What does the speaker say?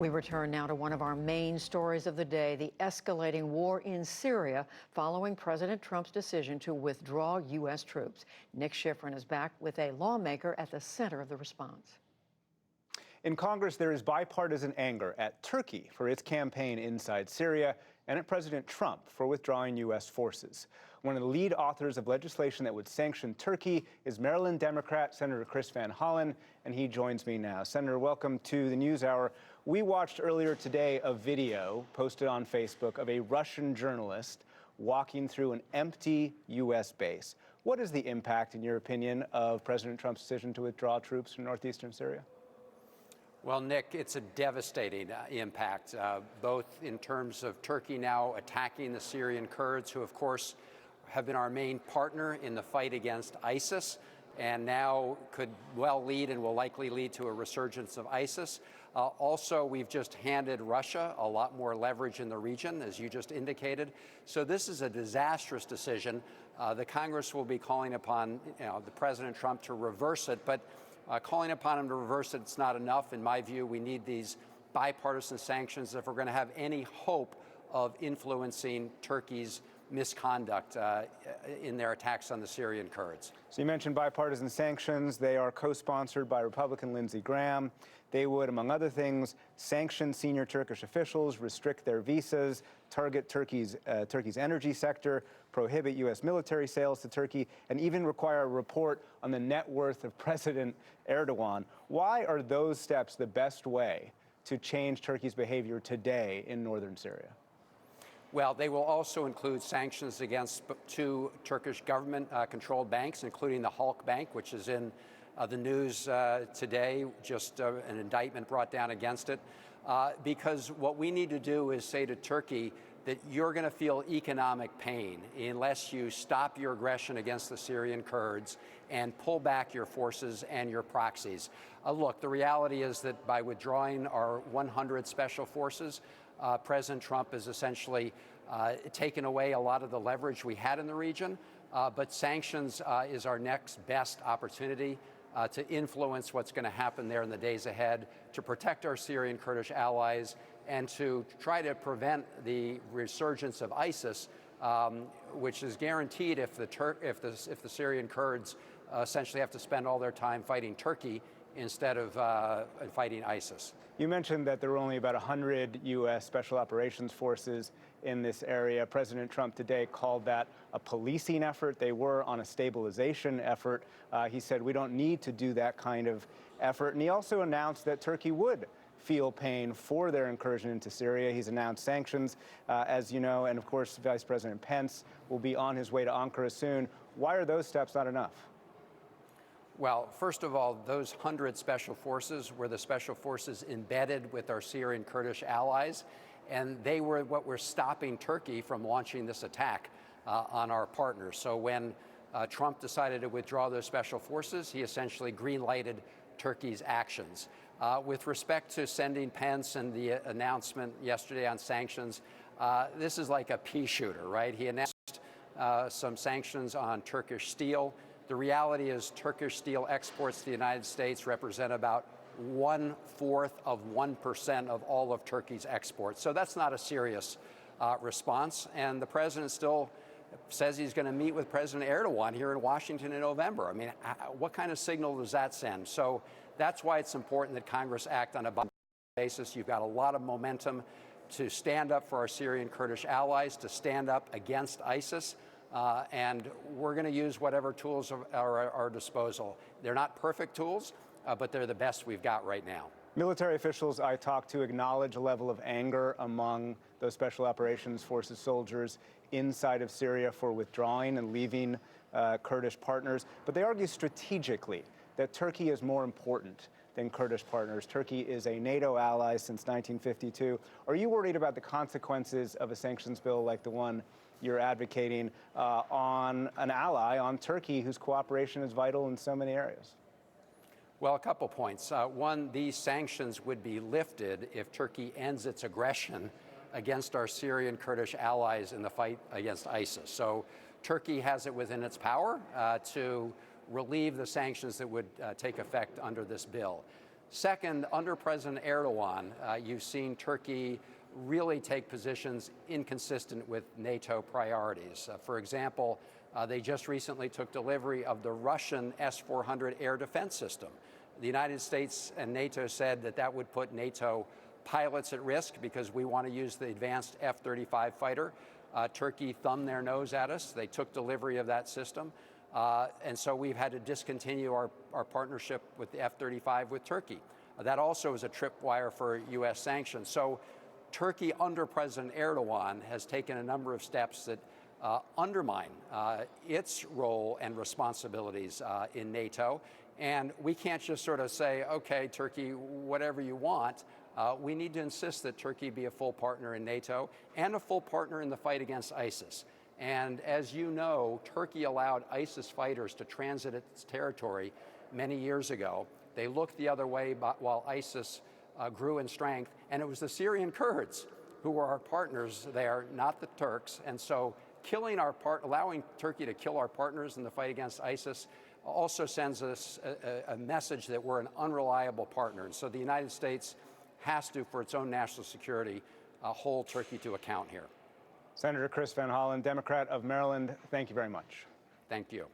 We return now to one of our main stories of the day, the escalating war in Syria following President Trump's decision to withdraw U.S. troops. Nick Schifrin is back with a lawmaker at the center of the response. In Congress, there is bipartisan anger at Turkey for its campaign inside Syria and at President Trump for withdrawing U.S. forces. One of the lead authors of legislation that would sanction Turkey is Maryland Democrat Senator Chris Van Hollen, and he joins me now. Senator, welcome to the NewsHour. We watched earlier today a video posted on Facebook of a Russian journalist walking through an empty U.S. base. What is the impact, in your opinion, of President Trump's decision to withdraw troops from northeastern Syria? Well, Nick, it's a devastating impact, both in terms of Turkey now attacking the Syrian Kurds, who, of course, have been our main partner in the fight against ISIS, and now could well lead and will likely lead to a resurgence of ISIS. Also, we've just handed Russia a lot more leverage in the region, as you just indicated. So this is a disastrous decision. The Congress will be calling upon the President Trump to reverse it, but calling upon him to reverse it's not enough. In my view, we need these bipartisan sanctions if we're going to have any hope of influencing Turkey's misconduct in their attacks on the Syrian Kurds. So you mentioned bipartisan sanctions. They are co-sponsored by Republican Lindsey Graham. They would, among other things, sanction senior Turkish officials, restrict their visas, target Turkey's energy sector, prohibit U.S. military sales to Turkey, and even require a report on the net worth of President Erdogan. Why are those steps the best way to change Turkey's behavior today in northern Syria? Well, they will also include sanctions against two Turkish government-controlled banks, including the Halk Bank, which is in the news today, just an indictment brought down against it. Because what we need to do is say to Turkey that you're going to feel economic pain unless you stop your aggression against the Syrian Kurds and pull back your forces and your proxies. Look, the reality is that by withdrawing our 100 special forces, President Trump has essentially taken away a lot of the leverage we had in the region, but sanctions is our next best opportunity to influence what's going to happen there in the days ahead, to protect our Syrian Kurdish allies, and to try to prevent the resurgence of ISIS, which is guaranteed if the Syrian Kurds essentially have to spend all their time fighting Turkey instead of fighting ISIS. You mentioned that there were only about 100 U.S. Special Operations Forces in this area. President Trump today called that a policing effort. They were on a stabilization effort. He said we don't need to do that kind of effort. And he also announced that Turkey would feel pain for their incursion into Syria. He's announced sanctions, as you know, and of course, Vice President Pence will be on his way to Ankara soon. Why are those steps not enough? Well, first of all, those 100 special forces were the special forces embedded with our Syrian Kurdish allies, and they were what were stopping Turkey from launching this attack on our partners. So when Trump decided to withdraw those special forces, he essentially green-lighted Turkey's actions. With respect to sending Pence and the announcement yesterday on sanctions, this is like a pea shooter, right? He announced some sanctions on Turkish steel. The reality is Turkish steel exports to the United States represent about 1/4 of 1% of all of Turkey's exports. So that's not a serious response. And the president still says he's going to meet with President Erdogan here in Washington in November. I mean, what kind of signal does that send? So that's why it's important that Congress act on a basis. You've got a lot of momentum to stand up for our Syrian Kurdish allies, to stand up against ISIS. And we're going to use whatever tools are at our disposal. They're not perfect tools, but they're the best we've got right now. Military officials I talked to acknowledge a level of anger among those Special Operations Forces soldiers inside of Syria for withdrawing and leaving Kurdish partners. But they argue strategically that Turkey is more important than Kurdish partners. Turkey is a NATO ally since 1952. Are you worried about the consequences of a sanctions bill like the one you're advocating on an ally, on Turkey, whose cooperation is vital in so many areas? Well, a couple points. One, these sanctions would be lifted if Turkey ends its aggression against our Syrian Kurdish allies in the fight against ISIS. So Turkey has it within its power to relieve the sanctions that would take effect under this bill. Second, under President Erdogan, you've seen Turkey really take positions inconsistent with NATO priorities. For example, they just recently took delivery of the Russian S-400 air defense system. The United States and NATO said that that would put NATO pilots at risk because we want to use the advanced F-35 fighter. Turkey thumbed their nose at us. They took delivery of that system. And so we've had to discontinue our partnership with the F-35 with Turkey. That also is a tripwire for U.S. sanctions. So Turkey under President Erdogan has taken a number of steps that undermine its role and responsibilities in NATO. And we can't just sort of say, okay, Turkey, whatever you want. We need to insist that Turkey be a full partner in NATO and a full partner in the fight against ISIS. And as you know, Turkey allowed ISIS fighters to transit its territory many years ago. They looked the other way while ISIS grew in strength, and it was the Syrian Kurds who were our partners there, not the Turks. And so allowing Turkey to kill our partners in the fight against ISIS also sends us a message that we're an unreliable partner. And so the United States has to, for its own national security, hold Turkey to account here. Senator Chris Van Hollen, Democrat of Maryland, thank you very much. Thank you.